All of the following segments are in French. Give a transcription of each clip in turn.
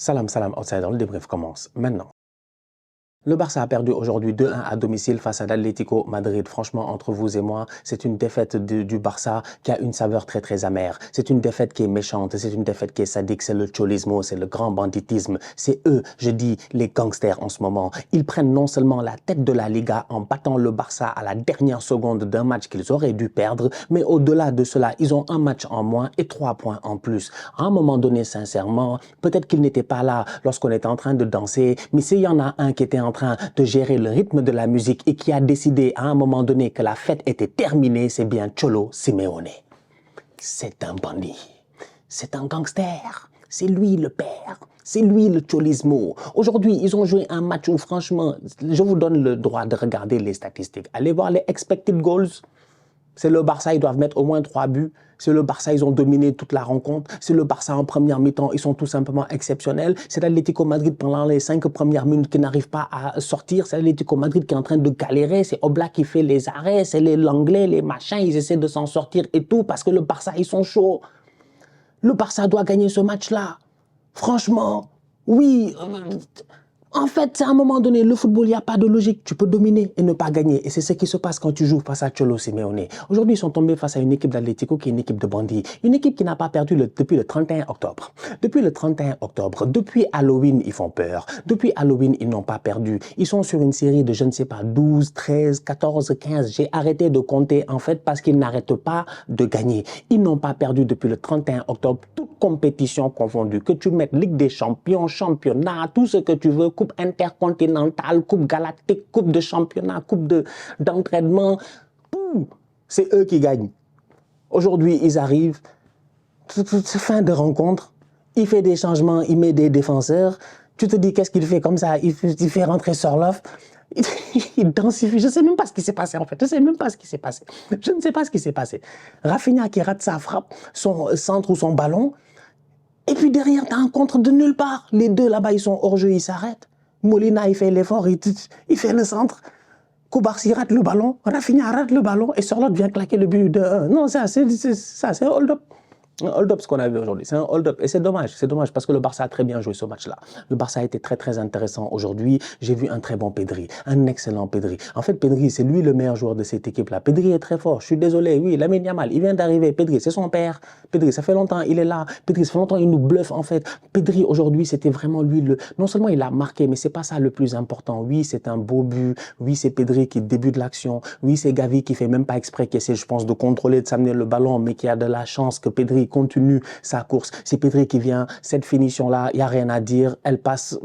Salam, salam, outsider, le débrief commence maintenant. Le Barça a perdu aujourd'hui 2-1 à domicile face à l'Atlético Madrid. Franchement, entre vous et moi, c'est une défaite du Barça qui a une saveur très très amère. C'est une défaite qui est méchante, c'est une défaite qui est sadique, c'est le cholismo, c'est le grand banditisme. C'est eux, je dis, les gangsters en ce moment. Ils prennent non seulement la tête de la Liga en battant le Barça à la dernière seconde d'un match qu'ils auraient dû perdre, mais au-delà de cela, ils ont un match en moins et 3 points en plus. À un moment donné, sincèrement, peut-être qu'ils n'étaient pas là lorsqu'on était en train de danser, mais s'il y en a un qui était en train de gérer le rythme de la musique et qui a décidé à un moment donné que la fête était terminée, c'est bien Cholo Simeone. C'est un bandit, c'est un gangster, c'est lui le père, c'est lui le cholismo. Aujourd'hui, ils ont joué un match où franchement, je vous donne le droit de regarder les statistiques. Allez voir les expected goals. C'est le Barça, ils doivent mettre au moins 3 buts. C'est le Barça, ils ont dominé toute la rencontre. C'est le Barça en première mi-temps, ils sont tout simplement exceptionnels. C'est l'Atlético Madrid pendant les 5 premières minutes qui n'arrive pas à sortir. C'est l'Atlético Madrid qui est en train de galérer. C'est Oblak qui fait les arrêts. C'est les Langlais, les machins, ils essaient de s'en sortir et tout parce que le Barça, ils sont chauds. Le Barça doit gagner ce match-là. Franchement, oui. En fait, c'est à un moment donné, le football, il n'y a pas de logique. Tu peux dominer et ne pas gagner. Et c'est ce qui se passe quand tu joues face à Cholo Simeone. Aujourd'hui, ils sont tombés face à une équipe d'Atlético qui est une équipe de bandits. Une équipe qui n'a pas perdu depuis le 31 octobre. Depuis le 31 octobre, depuis Halloween, ils font peur. Depuis Halloween, ils n'ont pas perdu. Ils sont sur une série de, je ne sais pas, 12, 13, 14, 15. J'ai arrêté de compter, en fait, parce qu'ils n'arrêtent pas de gagner. Ils n'ont pas perdu depuis le 31 octobre. Toute compétition confondue. Que tu mettes Ligue des Champions, championnat, tout ce que tu veux, coupe intercontinentale, coupe galactique, coupe de championnat, coupe d'entraînement, c'est eux qui gagnent. Aujourd'hui, ils arrivent, fin de rencontre, il fait des changements, il met des défenseurs, tu te dis qu'est-ce qu'il fait comme ça, il fait rentrer Sorloth, il densifie, je ne sais même pas ce qui s'est passé en fait, je ne sais même pas ce qui s'est passé, je ne sais pas ce qui s'est passé. Rafinha qui rate sa frappe, son centre ou son ballon, et puis derrière, tu as un contre de nulle part. Les deux là-bas, ils sont hors jeu, ils s'arrêtent. Molina, il fait l'effort, il fait le centre. Koubarsi rate le ballon, Rafinha rate le ballon et Sorloth vient claquer le but de 1. Non, ça, c'est un hold-up. Un hold-up ce qu'on a vu aujourd'hui, c'est un hold-up. Et c'est dommage parce que le Barça a très bien joué ce match-là. Le Barça a été très très intéressant aujourd'hui. J'ai vu un très bon Pedri, un excellent Pedri. En fait, Pedri, c'est lui le meilleur joueur de cette équipe-là. Pedri est très fort, je suis désolé, oui, Lamine Yamal, il vient d'arriver. Pedri, c'est son père. Pedri, ça fait longtemps, il est là. Pedri, ça fait longtemps, il nous bluffe en fait. Pedri, aujourd'hui, c'était vraiment lui non seulement il a marqué, mais c'est pas ça le plus important. Oui, c'est un beau but. Oui, c'est Pedri qui débute l'action. Oui, c'est Gavi qui fait même pas exprès, qui essaie, je pense, de contrôler, de s'amener le ballon, mais qui a de la chance que Pedri continue sa course. C'est Pedri qui vient, cette finition-là, il n'y a rien à dire, elle passe,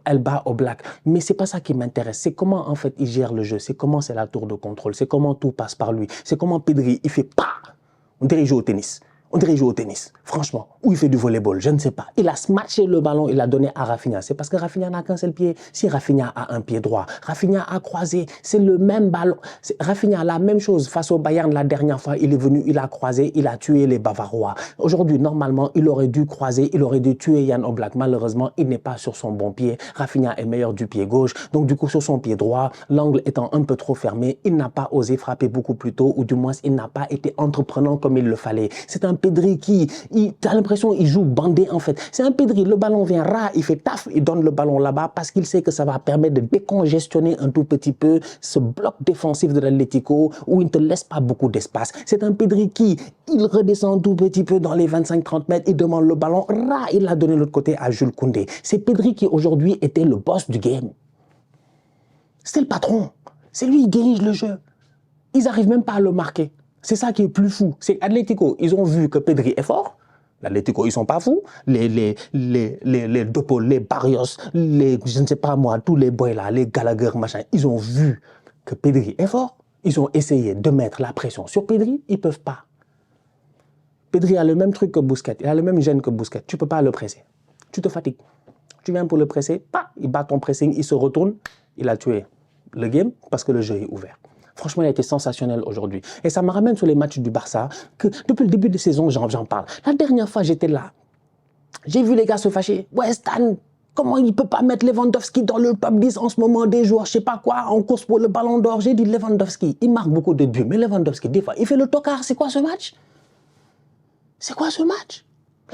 elle bat Oblak. Mais c'est pas ça qui m'intéresse. C'est comment, en fait, il gère le jeu. C'est comment c'est la tour de contrôle. C'est comment tout passe par lui. C'est comment Pedri, il fait pas. On dirait jouer au tennis. On dirait jouer au tennis, franchement. Ou il fait du volleyball, je ne sais pas. Il a smatché le ballon, il l'a donné à Rafinha. C'est parce que Rafinha n'a qu'un seul pied. Si Rafinha a un pied droit, Rafinha a croisé, c'est le même ballon. Rafinha a la même chose face au Bayern la dernière fois. Il est venu, il a croisé, il a tué les Bavarois. Aujourd'hui, normalement, il aurait dû croiser, il aurait dû tuer Jan Oblak. Malheureusement, il n'est pas sur son bon pied. Rafinha est meilleur du pied gauche. Donc, du coup, sur son pied droit, l'angle étant un peu trop fermé, il n'a pas osé frapper beaucoup plus tôt, ou du moins, il n'a pas été entreprenant comme il le fallait. C'est un Pedri qui, tu as l'impression qu'il joue bandé en fait. C'est un Pedri, le ballon vient il fait taf, il donne le ballon là-bas parce qu'il sait que ça va permettre de décongestionner un tout petit peu ce bloc défensif de l'Atlético où il ne te laisse pas beaucoup d'espace. C'est un Pedri qui, il redescend un tout petit peu dans les 25-30 mètres, il demande le ballon, il l'a donné de l'autre côté à Jules Koundé. C'est Pedri qui aujourd'hui était le boss du game. C'était le patron. C'est lui qui dirige le jeu. Ils n'arrivent même pas à le marquer. C'est ça qui est plus fou. C'est Atlético, ils ont vu que Pedri est fort. L'Atlético, ils sont pas fous. Les Dopol, les Barrios, je ne sais pas moi, tous les boys là, les Gallagher, machin, ils ont vu que Pedri est fort. Ils ont essayé de mettre la pression sur Pedri, ils peuvent pas. Pedri a le même truc que Busquets, il a le même gène que Busquets. Tu peux pas le presser. Tu te fatigues. Tu viens pour le presser, il bat ton pressing, il se retourne, il a tué le game parce que le jeu est ouvert. Franchement, il a été sensationnel aujourd'hui. Et ça me ramène sur les matchs du Barça, que depuis le début de saison, j'en parle. La dernière fois, j'étais là. J'ai vu les gars se fâcher. Ouais, Stan, comment il ne peut pas mettre Lewandowski dans le top 10 en ce moment des joueurs, je ne sais pas quoi, en course pour le ballon d'or. J'ai dit Lewandowski, il marque beaucoup de buts. Mais Lewandowski, des fois, il fait le tocard. C'est quoi ce match? C'est quoi ce match?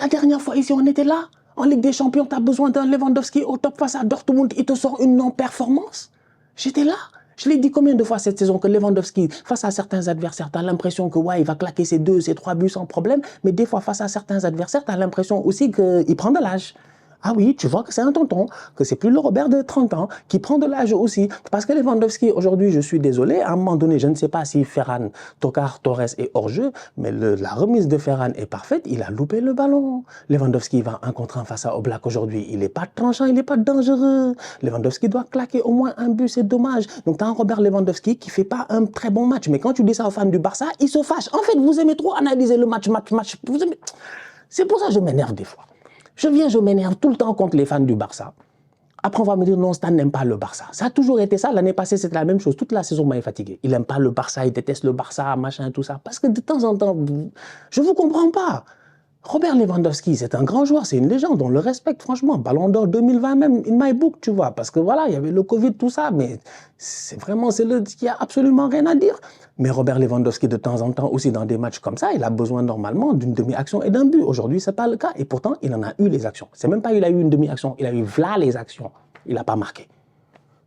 La dernière fois, ici, on était là. En Ligue des Champions, tu as besoin d'un Lewandowski au top face à Dortmund, il te sort une non-performance. J'étais là. Je l'ai dit combien de fois cette saison que Lewandowski, face à certains adversaires, tu as l'impression que ouais, il va claquer ses 2, ses 3 buts sans problème, mais des fois, face à certains adversaires, tu as l'impression aussi qu'il prend de l'âge. Ah oui, tu vois que c'est un tonton, que c'est plus le Robert de 30 ans qui prend de l'âge aussi. Parce que Lewandowski, aujourd'hui, je suis désolé, à un moment donné, je ne sais pas si Ferran Torres est hors-jeu, mais la remise de Ferran est parfaite, il a loupé le ballon. Lewandowski va un contre un face à Oblak aujourd'hui, il n'est pas tranchant, il n'est pas dangereux. Lewandowski doit claquer au moins un but, c'est dommage. Donc tu as un Robert Lewandowski qui ne fait pas un très bon match. Mais quand tu dis ça aux fans du Barça, ils se fâchent. En fait, vous aimez trop analyser le match. C'est pour ça que je m'énerve des fois. Je m'énerve tout le temps contre les fans du Barça. Après, on va me dire, non, Stan n'aime pas le Barça. Ça a toujours été ça. L'année passée, c'était la même chose. Toute la saison m'avait fatigué. Il n'aime pas le Barça, il déteste le Barça, machin, tout ça. Parce que de temps en temps, je ne vous comprends pas. Robert Lewandowski, c'est un grand joueur, c'est une légende, on le respecte franchement. Ballon d'Or 2020 même, in my book, tu vois. Parce que voilà, il y avait le Covid, tout ça, mais c'est vraiment, il n'y a absolument rien à dire. Mais Robert Lewandowski, de temps en temps, aussi dans des matchs comme ça, il a besoin normalement d'une demi-action et d'un but. Aujourd'hui, ce n'est pas le cas. Et pourtant, il en a eu les actions. C'est même pas il a eu une demi-action, il a eu voilà les actions. Il n'a pas marqué.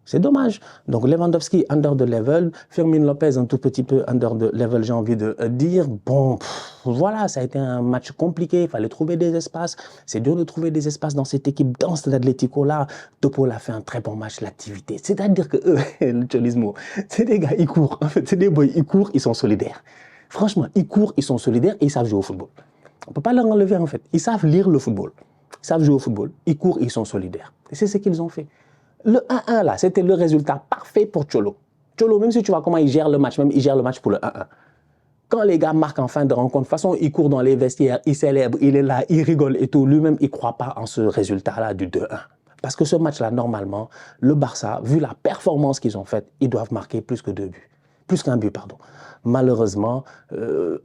C'est dommage. Donc Lewandowski, under the level. Fermin Lopez, un tout petit peu under the level, j'ai envie de dire. Bon, voilà, ça a été un match compliqué. Il fallait trouver des espaces. C'est dur de trouver des espaces dans cette équipe, dans cet Atlético-là. Topol a fait un très bon match, l'activité. C'est-à-dire que eux, le Cholismo, c'est des gars, ils courent. En fait, c'est des boys, ils courent, ils sont solidaires. Franchement, ils courent, ils sont solidaires et ils savent jouer au football. On ne peut pas leur enlever, en fait. Ils savent lire le football. Ils savent jouer au football. Ils courent, ils sont solidaires. Et c'est ce qu'ils ont fait. Le 1-1, là, c'était le résultat parfait pour Cholo. Cholo, même si tu vois comment il gère le match, même il gère le match pour le 1-1. Quand les gars marquent en fin de rencontre, de toute façon, il court dans les vestiaires, il célèbre, il est là, il rigole et tout. Lui-même, il ne croit pas en ce résultat-là du 2-1. Parce que ce match-là, normalement, le Barça, vu la performance qu'ils ont faite, ils doivent marquer plus que 2 buts. Plus qu'un but, pardon. Malheureusement,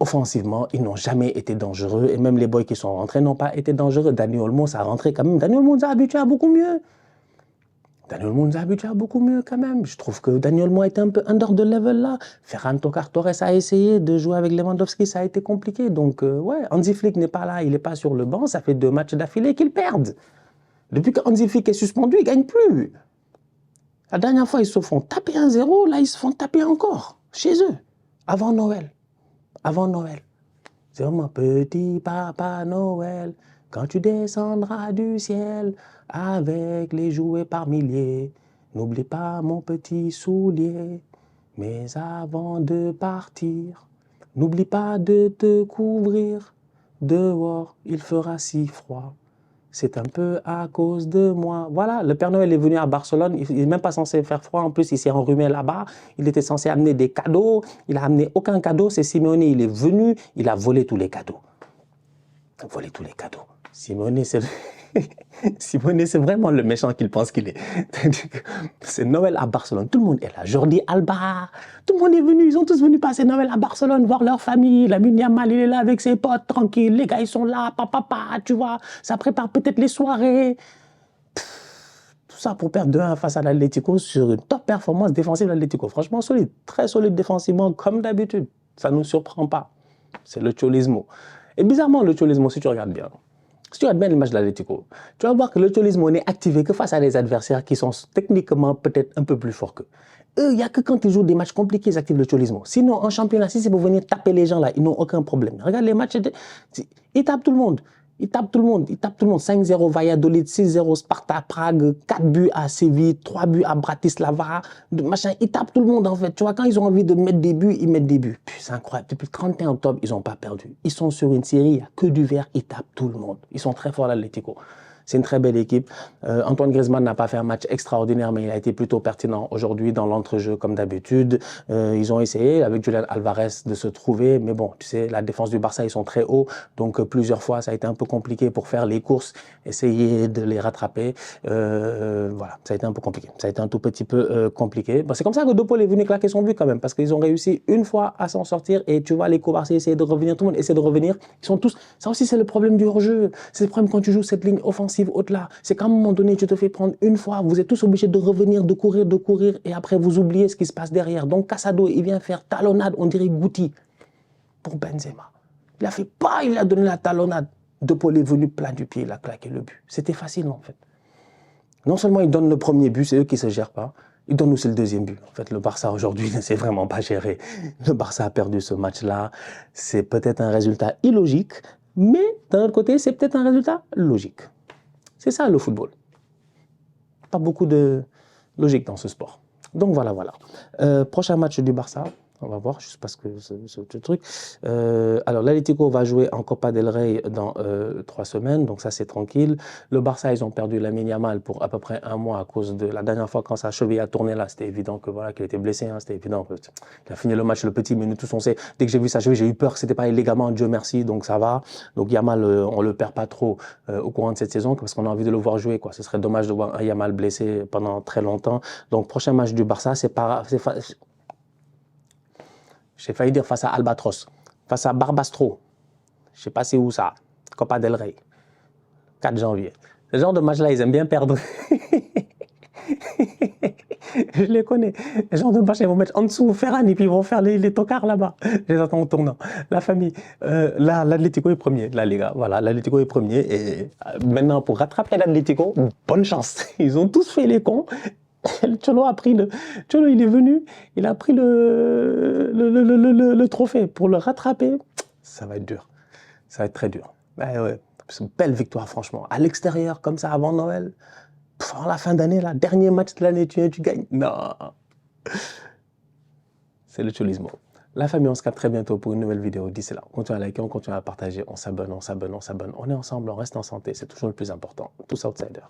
offensivement, ils n'ont jamais été dangereux. Et même les boys qui sont rentrés n'ont pas été dangereux. Dani Olmo, ça a rentré quand même. Dani Olmo nous a habitués à beaucoup mieux. Dani Olmo nous a habitués à beaucoup mieux quand même. Je trouve que Dani Olmo a été un peu under the level là. Ferran Torres a essayé de jouer avec Lewandowski, ça a été compliqué. Donc ouais, Hansi Flick n'est pas là, il n'est pas sur le banc. Ça fait 2 matchs d'affilée qu'ils perdent. Depuis que Hansi Flick est suspendu, ils ne gagnent plus. La dernière fois, ils se font taper 1-0, là ils se font taper encore, chez eux, avant Noël. Avant Noël. C'est mon petit papa Noël. Quand tu descendras du ciel avec les jouets par milliers, n'oublie pas mon petit soulier. Mais avant de partir, n'oublie pas de te couvrir. Dehors, il fera si froid. C'est un peu à cause de moi. Voilà, le Père Noël est venu à Barcelone. Il n'est même pas censé faire froid. En plus, il s'est enrhumé là-bas. Il était censé amener des cadeaux. Il n'a amené aucun cadeau. C'est Simeone, il est venu. Il a volé tous les cadeaux. Voler tous les cadeaux. Simeone, c'est vraiment le méchant qu'il pense qu'il est. C'est Noël à Barcelone. Tout le monde est là. Jordi Alba, tout le monde est venu. Ils sont tous venus passer Noël à Barcelone, voir leur famille. Lamine Yamal, il est là avec ses potes, tranquille. Les gars, ils sont là, papa, tu vois. Ça prépare peut-être les soirées. Tout ça pour perdre 2-1 face à l'Atlético sur une top performance défensive de l'Atlético. Franchement, solide. Très solide défensivement, comme d'habitude. Ça ne nous surprend pas. C'est le Cholismo. Et bizarrement, le Cholismo, si tu regardes bien, si tu regardes bien l'image de l'Atlético, tu vas voir que le Cholismo n'est activé que face à des adversaires qui sont techniquement peut-être un peu plus forts qu'eux. Eux, il n'y a que quand ils jouent des matchs compliqués, ils activent le Cholismo. Sinon, en championnat, si c'est pour venir taper les gens là, ils n'ont aucun problème. Regarde les matchs, ils tapent tout le monde. Ils tapent tout le monde. 5-0 Valladolid, 6-0 Sparta Prague, 4 buts à Séville, 3 buts à Bratislava, machin. Ils tapent tout le monde en fait. Tu vois, quand ils ont envie de mettre des buts, ils mettent des buts. Puis c'est incroyable. Depuis le 31 octobre, ils n'ont pas perdu. Ils sont sur une série, il n'y a que du vert, ils tapent tout le monde. Ils sont très forts l'Atlético. C'est une très belle équipe. Antoine Griezmann n'a pas fait un match extraordinaire, mais il a été plutôt pertinent aujourd'hui dans l'entrejeu comme d'habitude. Ils ont essayé avec Julian Alvarez de se trouver, mais bon, tu sais, la défense du Barça, ils sont très hauts, donc plusieurs fois, ça a été un peu compliqué pour faire les courses, essayer de les rattraper. Voilà, ça a été un peu compliqué. Ça a été un tout petit peu compliqué. Bon, c'est comme ça que Topol est venu claquer son but quand même, parce qu'ils ont réussi une fois à s'en sortir, et tu vois les Covarci essayer de revenir, tout le monde essaie de revenir. Ils sont tous... Ça aussi, c'est le problème du hors-jeu. C'est le problème quand tu joues cette ligne offensive au-delà. C'est qu'à un moment donné, tu te fais prendre une fois, vous êtes tous obligés de revenir, de courir, et après vous oubliez ce qui se passe derrière. Donc Casado, il vient faire talonnade, on dirait Guti, pour Benzema. Il a fait pas, il a donné la talonnade. De Paul est venu plein du pied, il a claqué le but. C'était facile en fait. Non seulement ils donnent le premier but, c'est eux qui ne se gèrent pas, ils donnent aussi le deuxième but. En fait, le Barça aujourd'hui ne s'est vraiment pas géré. Le Barça a perdu ce match-là. C'est peut-être un résultat illogique, mais d'un autre côté, c'est peut-être un résultat logique. C'est ça le football. Pas beaucoup de logique dans ce sport. Donc voilà. Prochain match du Barça. On va voir, juste parce que ce truc. Alors, l'Atlético va jouer en Copa del Rey dans 3 semaines, donc ça, c'est tranquille. Le Barça, ils ont perdu Lamine Yamal pour à peu près 1 mois à cause de la dernière fois quand sa cheville a tourné là. C'était évident que voilà, qu'il était blessé, hein, c'était évident. Il a fini le match, le petit, mais nous tous on sait. Dès que j'ai vu sa cheville, j'ai eu peur que c'était pas illégalement, Dieu merci, donc ça va. Donc Yamal, on le perd pas trop au courant de cette saison parce qu'on a envie de le voir jouer, quoi. Ce serait dommage de voir un Yamal blessé pendant très longtemps. Donc, prochain match du Barça, j'ai failli dire face à Albatros, face à Barbastro. Je ne sais pas c'est où ça. Copa del Rey. 4 janvier. Ce genre de match-là, ils aiment bien perdre. Je les connais. Ce genre de match, ils vont mettre en dessous Ferran et puis ils vont faire les tocards là-bas. Je les attends au tournant. La famille. Là, l'Atlético est premier, là, les gars. Voilà, l'Atlético est premier. Et maintenant, pour rattraper l'Atlético, bonne chance. Ils ont tous fait les cons. Cholo a pris Cholo, il est venu, il a pris le trophée. Pour le rattraper, ça va être dur. Ça va être très dur. Ouais. C'est une belle victoire, franchement. À l'extérieur, comme ça, avant Noël. À la fin d'année, là, dernier match de l'année, tu gagnes. Non. C'est le cholismo. La famille, on se capte très bientôt pour une nouvelle vidéo. D'ici là, on continue à liker, on continue à partager, on s'abonne. On est ensemble, on reste en santé. C'est toujours le plus important. Tous outsiders.